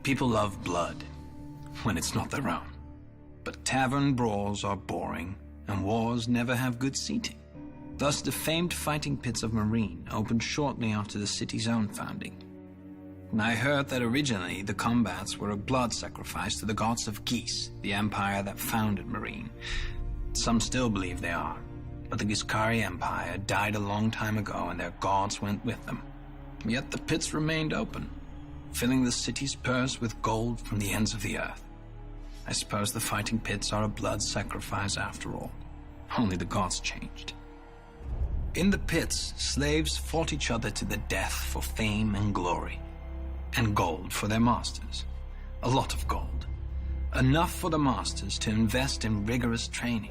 People love blood when it's not their own. But tavern brawls are boring, and wars never have good seating. Thus, the famed fighting pits of Meereen opened shortly after the city's own founding. And I heard that originally the combats were a blood sacrifice to the gods of Geese, the empire that founded Meereen. Some still believe they are, but the Giscari Empire died a long time ago and their gods went with them. Yet the pits remained open, filling the city's purse with gold from the ends of the earth. I suppose the fighting pits are a blood sacrifice after all. Only the gods changed. In the pits, slaves fought each other to the death for fame and glory. And gold for their masters. A lot of gold. Enough for the masters to invest in rigorous training.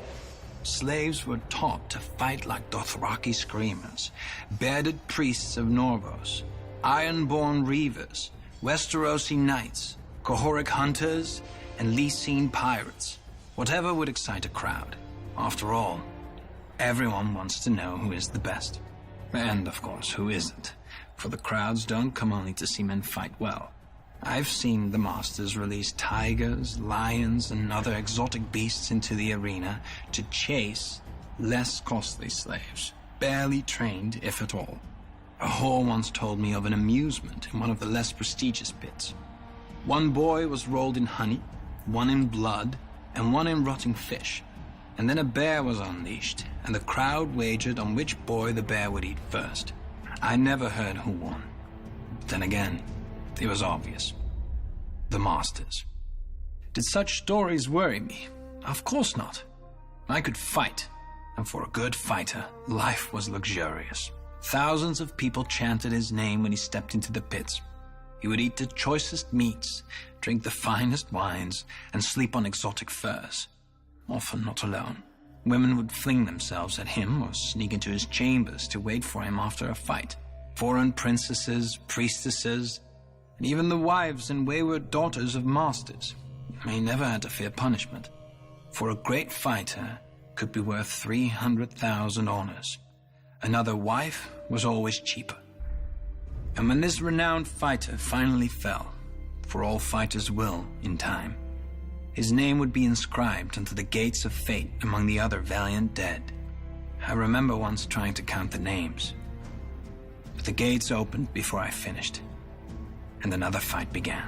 Slaves were taught to fight like Dothraki screamers, bearded priests of Norvos, iron-born reavers, Westerosi knights, Kohoric hunters, and Lysine pirates. Whatever would excite a crowd. After all, everyone wants to know who is the best. And, of course, who isn't. For the crowds don't come only to see men fight well. I've seen the masters release tigers, lions, and other exotic beasts into the arena to chase less costly slaves, barely trained, if at all. A whore once told me of an amusement in one of the less prestigious pits. One boy was rolled in honey, one in blood, and one in rotting fish. And then a bear was unleashed, and the crowd wagered on which boy the bear would eat first. I never heard who won. Then again, it was obvious. The masters. Did such stories worry me? Of course not. I could fight, and for a good fighter, life was luxurious. Thousands of people chanted his name when he stepped into the pits. He would eat the choicest meats, drink the finest wines, and sleep on exotic furs. Often not alone. Women would fling themselves at him or sneak into his chambers to wait for him after a fight. Foreign princesses, priestesses, and even the wives and wayward daughters of masters. He never had to fear punishment. For a great fighter could be worth 300,000 honors. Another wife was always cheaper. And when this renowned fighter finally fell, for all fighters will in time, his name would be inscribed onto the gates of fate among the other valiant dead. I remember once trying to count the names, but the gates opened before I finished, and another fight began.